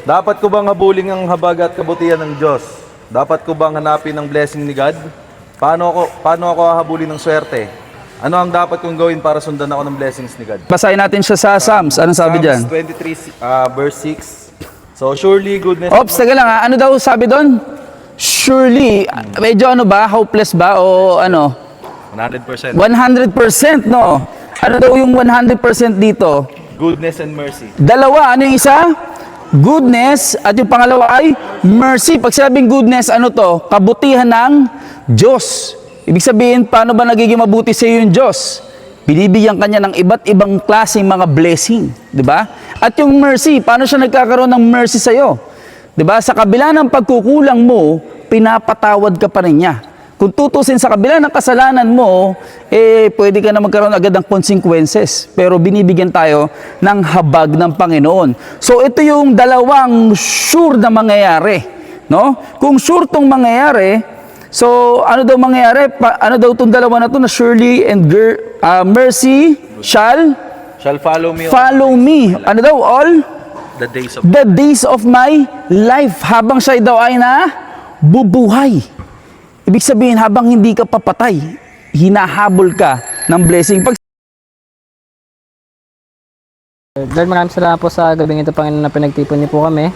Dapat ko bang habulin ang habag at kabutihan ng Diyos? Dapat ko bang hanapin ang blessing ni God? Paano ako hahabulin ng swerte? Ano ang dapat kong gawin para sundan ako ng blessings ni God? Basahin natin siya sa Psalms. Anong sabi dyan? Psalms 23, verse 6. So, surely goodness... Ops, taga lang ha. Ano daw sabi doon? Surely, medyo ano ba? Hopeless ba? O ano? 100%. 100%, no? Ano daw yung 100% dito? Goodness and mercy. Dalawa, ano yung isa? Goodness, at yung pangalawa ay mercy. Pag sabing goodness, ano to? Kabutihan ng Diyos. Ibig sabihin, paano ba nagiging mabuti sa iyo yung Diyos? Binibigyan kanya ng iba't ibang klaseng mga blessing, di ba? At yung mercy, paano siya nagkakaroon ng mercy sa iyo? Di ba? Sa kabila ng pagkukulang mo, pinapatawad ka pa rin niya. Kung tutusin sa kabila ng kasalanan mo, pwede ka na magkaroon agad ng consequences. Pero binibigyan tayo ng habag ng Panginoon. So ito yung dalawang sure na mangyayari, no? Kung sure tong mangyayari, so ano daw mangyayari? Ano daw tong dalawa na to na surely and mercy shall follow me follow me. Ano daw? All the days of my life. Habang siya daw ay na bubuhay. Ibig sabihin, habang hindi ka papatay, hinahabol ka ng blessing. Lord, maraming salamat po sa gabing ito, Panginoon, na pinagtipon niyo po kami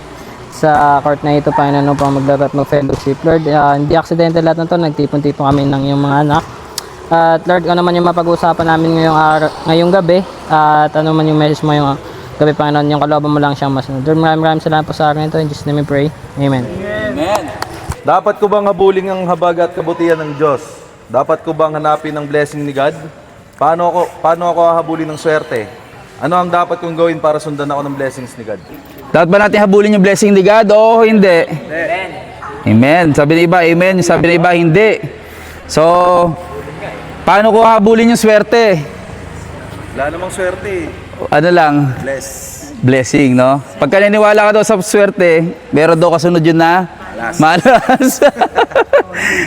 sa court na ito, Panginoon, po maglaro at mag-fellowship. Lord, hindi aksidente lahat ng ito, nagtipon-tipon kami ng iyong mga anak. At Lord, ano man yung mapag-uusapan namin ngayong gabi, at ano man yung message mo yung gabi, Panginoon, yung kalooban mo lang siyang masunod. Lord, maraming salamat po sa akin ito. In Jesus' name we pray. Amen. Amen. Dapat ko bang habulin ang habag at kabutihan ng Diyos? Dapat ko bang hanapin ang blessing ni God? Paano ako hahabulin ng swerte? Ano ang dapat kong gawin para sundan ako ng blessings ni God? Dapat ba natin habulin yung blessing ni God o hindi? Amen. Amen. Sabi ng iba, amen. Sabi ng iba, hindi. So, paano ko habulin yung swerte? Wala namang swerte. Ano lang? Blessing, no? Pagka naniwala ka daw sa swerte, meron daw kasunod yun na malas.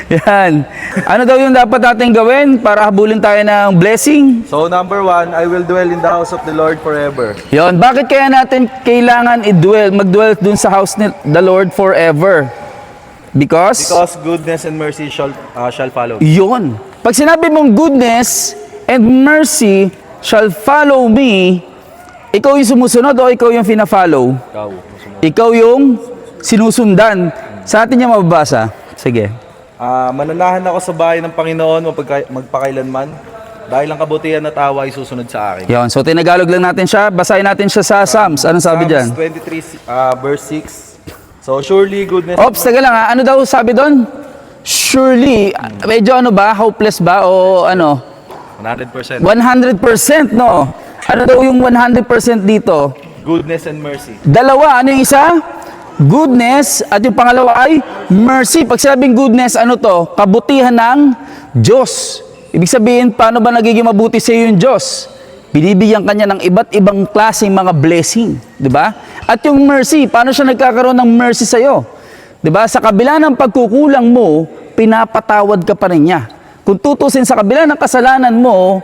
Yan. Ano daw yung dapat natin gawin para habulin tayo ng blessing? So, number 1, I will dwell in the house of the Lord forever. Yon. Bakit kaya natin kailangan mag-dwell dun sa house ni the Lord forever? Because goodness and mercy shall follow. Yon. Pag sinabi mong goodness and mercy shall follow me, ikaw yung sumusunod o ikaw yung fina-follow? Ikaw yung sinusundan. Sa atin niya mababasa. Sige. Mananahan ako sa bahay ng Panginoon magpakailanman dahil ang kabutihan at awa ay susunod sa akin. Yon. So tinagalog lang natin siya. Basahin natin siya sa Psalms. Anong sabi dyan? Psalms 23, verse 6. So surely goodness... Ops, taga lang ha. Ano daw sabi doon? Surely, medyo ano ba? Hopeless ba? O ano? 100%. 100%, no? Ano daw yung 100% dito? Goodness and mercy. Dalawa, ano yung isa? Goodness, at yung pangalawa ay mercy. Pag sabing goodness, ano to? Kabutihan ng Diyos. Ibig sabihin, paano ba nagiging mabuti sa iyo yung Diyos? Binibigyan kanya ng iba't ibang klaseng mga blessing, di ba? At yung mercy, paano siya nagkakaroon ng mercy sa iyo? Di ba? Sa kabila ng pagkukulang mo, pinapatawad ka pa rin niya. Kung tutusin sa kabila ng kasalanan mo,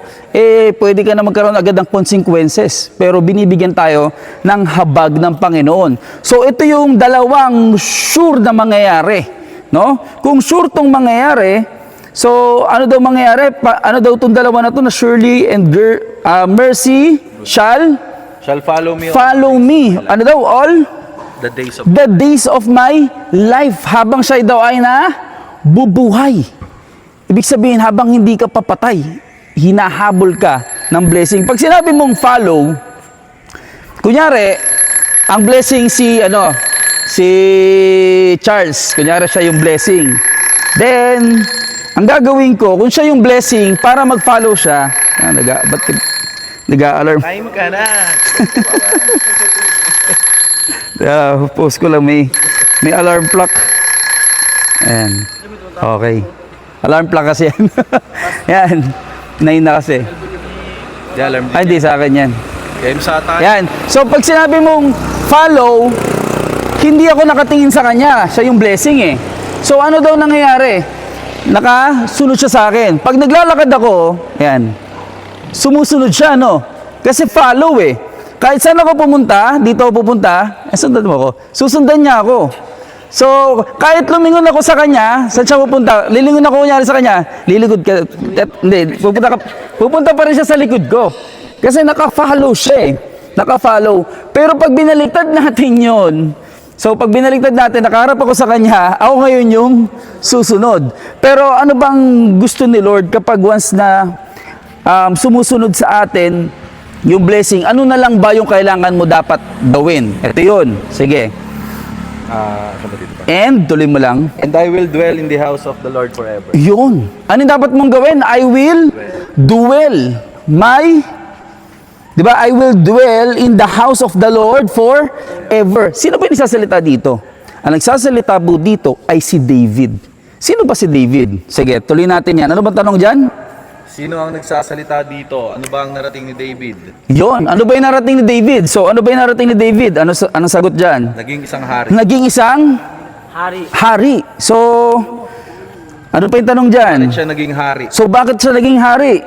pwede ka na magkaroon agad ng consequences. Pero binibigyan tayo ng habag ng Panginoon. So ito yung dalawang sure na mangyayari, no? Kung sure tong mangyayari, so ano daw mangyayari? Ano daw tong dalawa na to na surely and mercy shall follow me. Follow me. Ano daw? All the days of my life. Habang siya daw ay na bubuhay. Ibig sabihin, habang hindi ka papatay, hinahabol ka ng blessing. Pag sinabi mong follow, kunyari, ang blessing si Charles, kunyari siya yung blessing. Then, ang gagawin ko, kung siya yung blessing, para mag-follow siya, ba't nag-alarm? Time ka na. Post ko lang, may alarm clock. Ayan. Okay. Alarm clock kasi yan. Yan. 9 na kasi. Hindi sa akin yan. Yan. So pag sinabi mong follow, hindi ako nakatingin sa kanya. Siya yung blessing eh. So ano daw nangyayari? Nakasunod siya sa akin. Pag naglalakad ako, yan. Sumusunod siya, no? Kasi follow eh. Kahit saan ako pumunta, dito ako pupunta, sundan mo ako. Susundan niya ako. So, kahit lumingon ako sa kanya, saan siya pupunta? Lilingon ako kunyari sa kanya, lilikod ka. Hindi, pupunta pa rin siya sa likod ko. Kasi naka-follow siya eh. Naka-follow. Pero pag binaliktad natin yon, so pag binaliktad natin, nakaharap ako sa kanya, ako ngayon yung susunod. Pero ano bang gusto ni Lord kapag once na sumusunod sa atin yung blessing, ano na lang ba yung kailangan mo dapat gawin? Ito yun. Sige. Ano ba dito pa? And, tuloy mo lang. And I will dwell in the house of the Lord forever. Yun. Ano yung dapat mong gawin? I will dwell. Di ba? I will dwell in the house of the Lord forever. Sino ba yung nagsasalita dito? Ang nagsasalita po dito ay si David. Sino ba si David? Sige, tuloy natin yan. Ano ba tanong dyan? Sino ang nagsasalita dito? Ano ba ang narating ni David? Yon, ano ba yung narating ni David? So, ano ba yung narating ni David? Anong sagot dyan? Naging isang hari. Naging isang hari. So, ano pa yung tanong dyan? Bakit siya naging hari? So, bakit siya naging hari?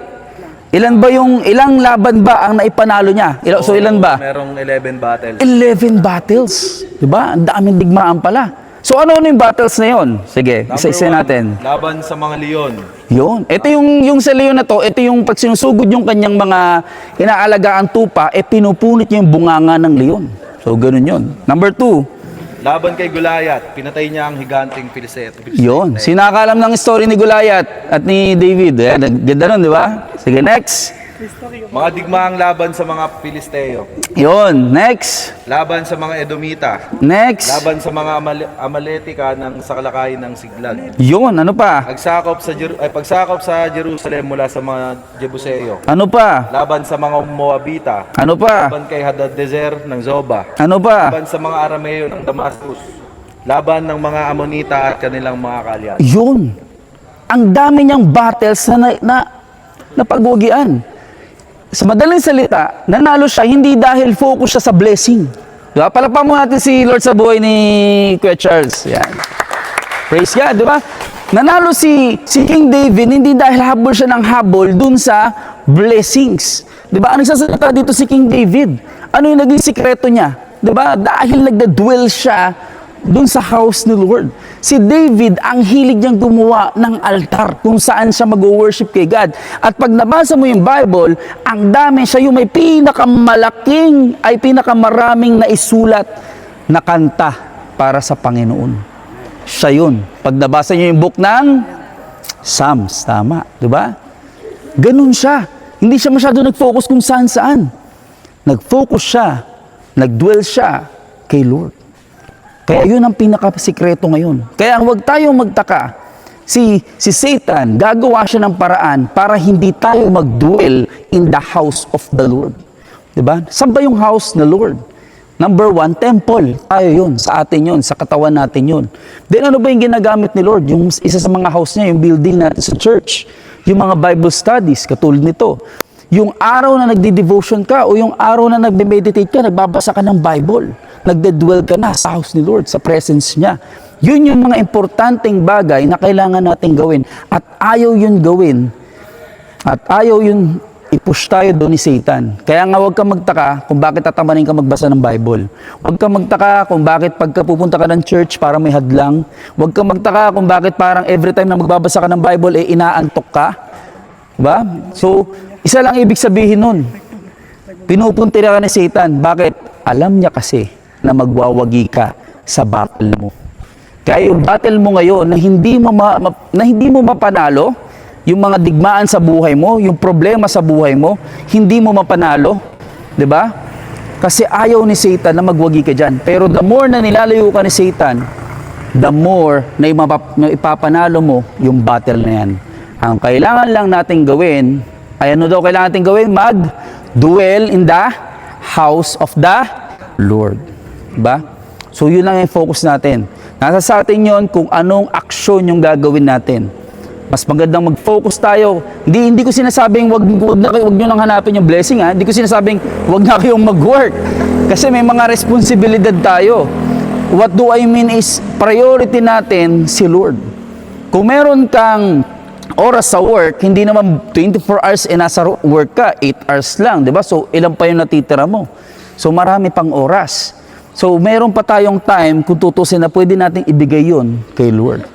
Ilang laban ba ang naipanalo niya? So, ilan ba? Merong 11 battles. 11 battles. Diba? Ang daming digmaan pala. So, ano yung battles na yon? Sige, isa-isa Number 1, natin. laban sa mga leon. Yun. Ito yung sa leon na to, ito yung pag sinusugod yung kanyang mga inaalagaan tupa, pinupunit niya yung bunganga ng leon. So, ganun yun. Number 2. Laban kay Goliath, pinatay niya ang higanting Filisteo. Yun. Sinakalam ng story ni Goliath at ni David. Ganda nun, di ba? Sige, next. Mga digmaang laban sa mga Filisteo. Yun. Next. Laban sa mga Edomita. Next. Laban sa mga Amaletika ng sakalakayin ng Siglag. Yun. Ano pa? Pagsakop sa Jerusalem mula sa mga Jebuseo. Ano pa? Laban sa mga Moabita. Ano pa? Laban kay Hadadezer ng Zoba. Ano pa? Laban sa mga Arameo ng Damascus. Laban ng mga Amonita at kanilang mga kalyan. Yun. Ang dami niyang battles na pagwagian. Sa madaling salita, nanalo siya hindi dahil focus siya sa blessing. Diba? Palakpakan mo natin si Lord sa buhay ni Kuya Charles. Yan. Praise God, di ba? Nanalo si King David hindi dahil habol siya ng habol dun sa blessings. Di ba? Ang nagsasalita dito si King David. Ano yung naging sikreto niya? Di ba? Dahil nagda-dwell siya dun sa house ni Lord. Si David, ang hilig niyang gumawa ng altar kung saan siya mag-worship kay God. At pag nabasa mo yung Bible, ang dami siya yung may pinakamaraming na isulat na kanta para sa Panginoon. Siya yun. Pag nabasa niyo yung book ng Psalms, tama, di ba? Ganun siya. Hindi siya masyado nag-focus kung saan-saan. Nag-focus siya, nag-dwell siya kay Lord. Kaya yun ang pinakasikreto ngayon. Kaya huwag tayong magtaka. Si Satan, gagawa siya ng paraan para hindi tayo mag-dwell in the house of the Lord. Diba? Saan ba yung house ng Lord? Number 1, temple. Tayo yun, sa atin yun, sa katawan natin yun. Then ano ba yung ginagamit ni Lord? Yung isa sa mga house niya, yung building natin sa church. Yung mga Bible studies, katulad nito. Yung araw na nagdi-devotion ka o yung araw na nagbe-meditate ka, nagbabasa ka ng Bible. Nagde-dwell ka na sa house ni Lord, sa presence niya. Yun yung mga importanteng bagay na kailangan natin gawin. At ayaw yun gawin. At ayaw yun i-push tayo doon ni Satan. Kaya nga huwag ka magtaka kung bakit tatamanin ka magbasa ng Bible. Huwag ka magtaka kung bakit pagka pupunta ka ng church parang may hadlang. Huwag ka magtaka kung bakit parang every time na magbabasa ka ng Bible inaantok ka. Diba? So, isa lang ibig sabihin nun. Pinupuntira ka ni Satan. Bakit? Alam niya kasi na magwawagi ka sa battle mo. Kaya yung battle mo ngayon na hindi mo mapanalo, yung mga digmaan sa buhay mo, yung problema sa buhay mo, hindi mo mapanalo, 'di ba? Kasi ayaw ni Satan na magwagi ka diyan. Pero the more na nilalayo ka ni Satan, the more na ipapanalo mo yung battle na yan. Ang kailangan lang nating gawin, ay ano daw kailangan nating gawin? Mag-dwell in the house of the Lord. Diba? So yun lang yung focus natin. Nasa sa atin yun kung anong aksyon yung gagawin natin. Mas magandang mag-focus tayo. Hindi ko sinasabing wag nyo lang hanapin yung blessing. Ha? Hindi ko sinasabing wag na kayong mag-work. Kasi may mga responsibilidad tayo. What do I mean is priority natin si Lord. Kung meron kang oras sa work, hindi naman 24 hours nasa work ka, 8 hours lang. Diba? So ilan pa yung natitira mo? So marami pang oras. So meron pa tayong time kung tutusin na pwede nating ibigay yun kay Lord.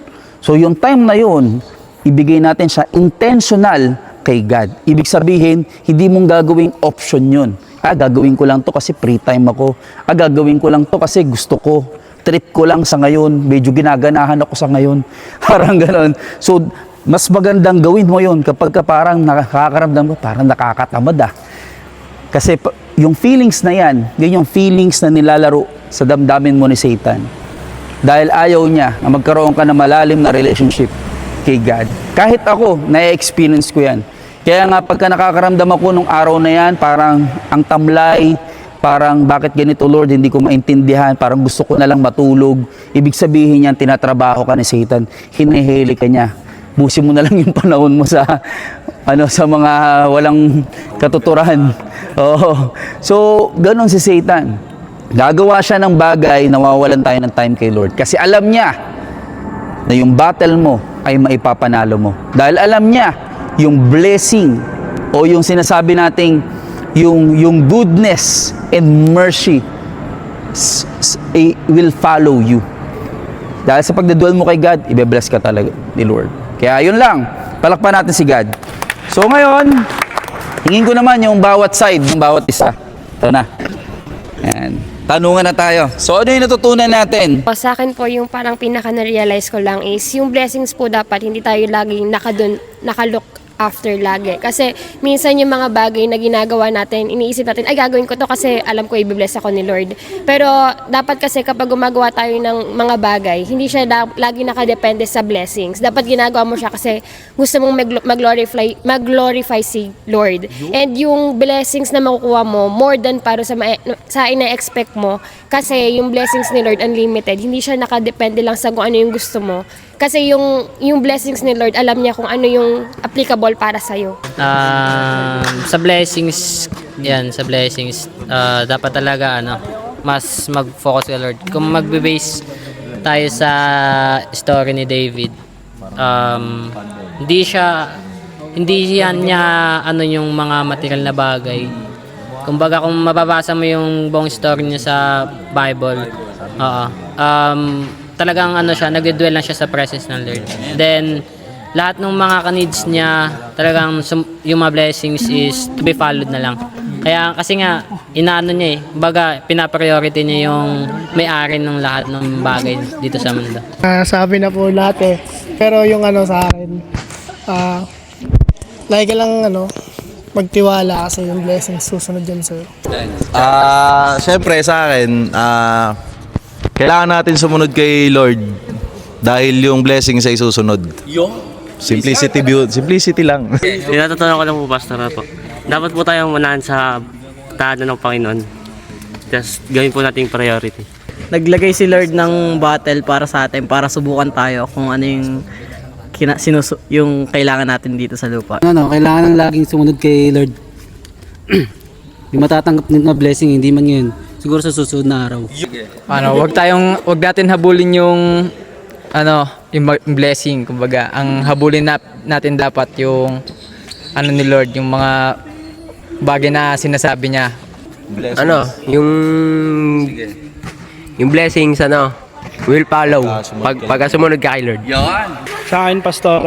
So yung time na yun, ibigay natin siya intentional kay God. Ibig sabihin, hindi mong gagawing option yun. Gagawin ko lang to kasi free time ako. Gagawin ko lang to kasi gusto ko. Trip ko lang sa ngayon. Medyo ginaganahan ako sa ngayon. Parang ganon. So, mas magandang gawin mo yun kapag ka parang nakakaramdam mo, parang nakakatamad Kasi yung feelings na yan yung feelings na nilalaro sa damdamin mo ni Satan. Dahil ayaw niya na magkaroon ka ng malalim na relationship kay God. Kahit ako, na-experience ko yan. Kaya nga pagka nakakaramdam ako nung araw na yan, parang ang tamlay, parang bakit ganito Lord, hindi ko maintindihan, parang gusto ko na lang matulog. Ibig sabihin yan, tinatrabaho ka ni Satan, hinihili ka niya. Busin mo na lang yung panahon mo sa sa mga walang katuturan. Oo. So, ganun si Satan. Gagawa siya ng bagay, nawawalan tayo ng time kay Lord. Kasi alam niya na yung battle mo ay maipapanalo mo. Dahil alam niya yung blessing o yung sinasabi nating yung goodness and mercy will follow you. Dahil sa pagdadual mo kay God, ibe-bless ka talaga ni Lord. Kaya yun lang, palakpan natin si God. So ngayon, hingin ko naman yung bawat side, yung bawat isa. Ito na. Ayan. Tanungan na tayo. So ano yung natutunan natin? O, sa akin po, yung parang pinaka-na-realize ko lang is, yung blessings po dapat hindi tayo laging naka-look after lagi. Kasi minsan yung mga bagay na ginagawa natin, iniisip natin, ay gagawin ko to kasi alam ko i-bless ako ni Lord. Pero dapat kasi kapag gumagawa tayo ng mga bagay, hindi siya lagi nakadepende sa blessings. Dapat ginagawa mo siya kasi gusto mong mag-glorify si Lord. And yung blessings na makukuha mo, more than para sa ina-expect mo, kasi yung blessings ni Lord unlimited, hindi siya nakadepende lang sa kung ano yung gusto mo. Kasi yung blessings ni Lord, alam niya kung ano yung applicable para sa'yo. Sa blessings, dapat talaga mas mag-focus kay Lord. Kung magbe-base tayo sa story ni David, hindi yan niya yung mga material na bagay. Kumbaga kung mababasa mo yung buong story niya sa Bible, talagang siya, nagdudwell lang siya sa presence ng Lord. Then, lahat ng mga ka-needs niya, talagang yung mga blessings is to be followed na lang. Kaya kasi nga, inaano niya baga pinapriority niya yung may-ari ng lahat ng bagay dito sa mundo. Sabi na po lahat Pero yung sa akin, like lang magtiwala kasi yung blessings susunod dyan sir. Siyempre sa akin, kailangan natin sumunod kay Lord dahil yung blessings ay susunod. Simplicity lang. Tinatutunan ko lang po, Pastor, po. Dapat po tayong manahan sa tahanan ng Panginoon. Just gawin po nating priority. Naglagay si Lord ng battle para sa atin, para subukan tayo kung ano yung kailangan natin dito sa lupa. Kailangan ng laging sumunod kay Lord. Yung matatanggap din na blessing, hindi man ngayon. Siguro sa susunod na araw. Wag natin habulin yung yung blessing, kumbaga. Ang habulin natin dapat yung ni Lord, yung mga bagay na sinasabi niya. Yung blessings will follow pag sumunod ka kay Lord. Sa akin, Pastor,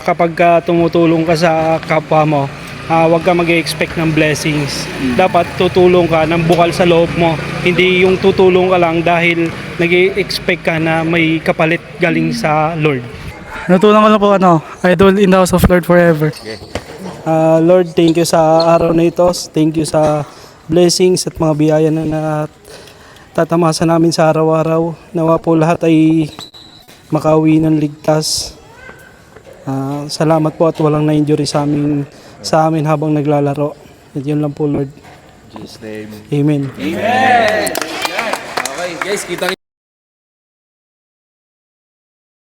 kapag tumutulong ka sa kapwa mo, huwag ka mag-expect ng blessings. Dapat tutulong ka ng bukal sa loob mo. Hindi yung tutulong ka lang dahil nag-expect ka na may kapalit galing sa Lord. Natutunan ko na po idol in the house of Lord forever. Lord, thank you sa araw na ito. Thank you sa blessings at mga biyaya na tatamasa namin sa araw-araw. Nawa po lahat ay makauwi ng ligtas. Salamat po at walang na-injury sa amin habang naglalaro. At yun lang po, Lord. Jesus name. Amen. Okay, guys, kita